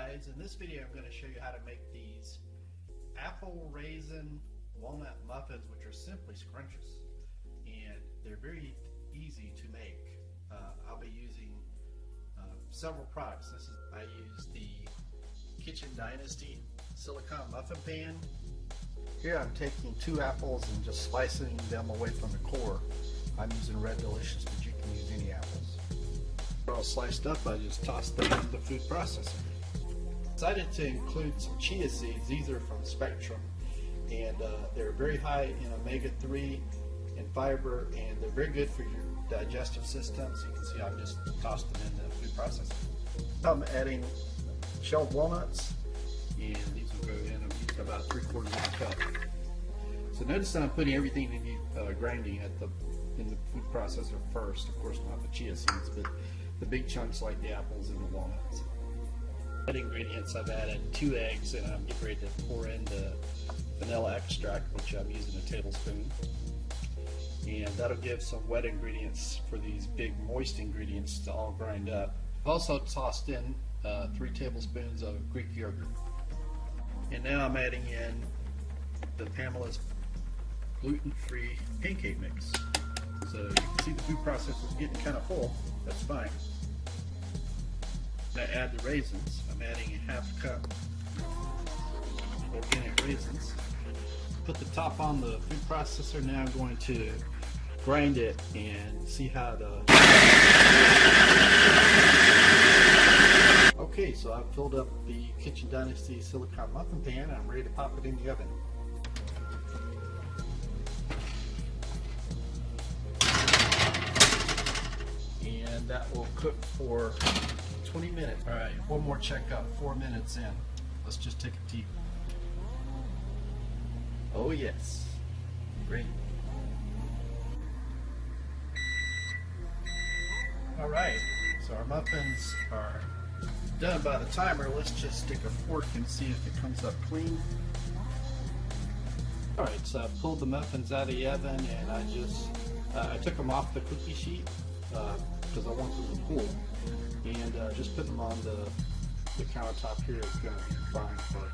guys, in this video I'm going to show you how to make these apple raisin walnut muffins, which are simply scrumptious, and they're very easy to make. I'll be using several products. I use the Kitchen Dynasty silicone muffin pan. Here I'm taking 2 apples and just slicing them away from the core. I'm using Red Delicious, but you can use any apples. They're all sliced up. I just tossed them in the food processor. Decided to include some chia seeds. These are from Spectrum, and they're very high in omega-3 and fiber, and they're very good for your digestive system. So you can see I've just tossed them in the food processor. I'm adding shelled walnuts, and these will go in. I'm using about 3/4 of a cup. So notice that I'm putting everything in grinding in the food processor first. Of course, not the chia seeds, but the big chunks like the apples and the walnuts. Ingredients, I've added 2 eggs, and I'm getting ready to pour in the vanilla extract, which I'm using a tablespoon, and that'll give some wet ingredients for these big moist ingredients to all grind up. I've also tossed in 3 tablespoons of Greek yogurt, and now I'm adding in the Pamela's gluten-free pancake mix. So you can see the food processor is getting kind of full. That's fine. I add the raisins. I'm adding a 1/2 cup organic raisins. Put the top on the food processor. Now I'm going to grind it and see how the... Okay, so I've filled up the Kitchen Dynasty silicone muffin pan, and I'm ready to pop it in the oven. And that will cook for 20 minutes. All right, one more checkup, 4 minutes in. Let's just take a peek. Oh yes, great. All right, so our muffins are done by the timer. Let's just stick a fork and see if it comes up clean. All right, so I pulled the muffins out of the oven, and I took them off the cookie sheet because I want them to cool. And just putting them on the countertop here is going to be fine for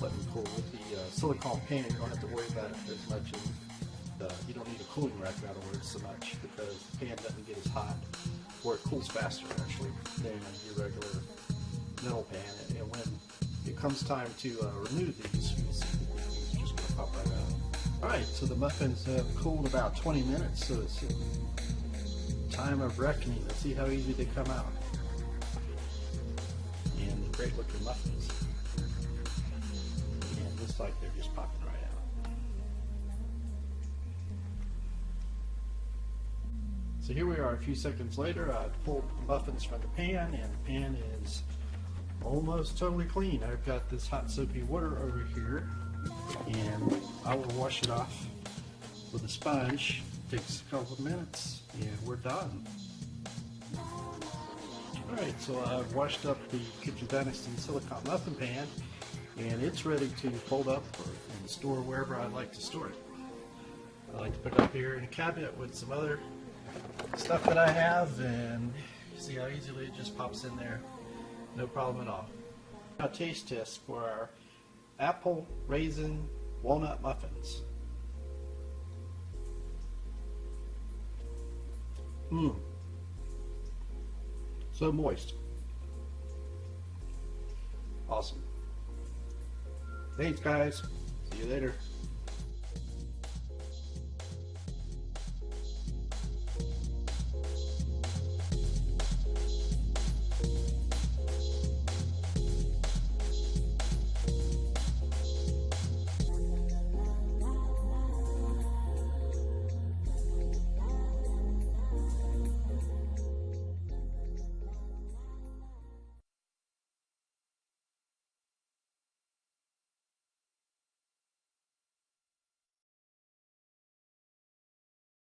letting them cool. With the silicone pan, you don't have to worry about it as much as you don't need a cooling rack, in other words, so much, because the pan doesn't get as hot, or it cools faster actually than your regular metal pan. And when it comes time to remove these, you'll see it's just going to pop right out. Alright, so the muffins have cooled about 20 minutes, so it's time of reckoning. Let's see how easy they come out. And great looking muffins. And looks like they're just popping right out. So here we are a few seconds later. I pulled the muffins from the pan, and the pan is almost totally clean. I've got this hot soapy water over here, and I will wash it off with a sponge. Takes a couple of minutes, and we're done. Alright, so I've washed up the Kitchen Dynasty silicone muffin pan, and it's ready to fold up and store wherever I'd like to store it. I like to put it up here in a cabinet with some other stuff that I have, and see how easily it just pops in there. No problem at all. Now, taste test for our apple raisin walnut muffins. So moist. Awesome. Thanks, guys. See you later.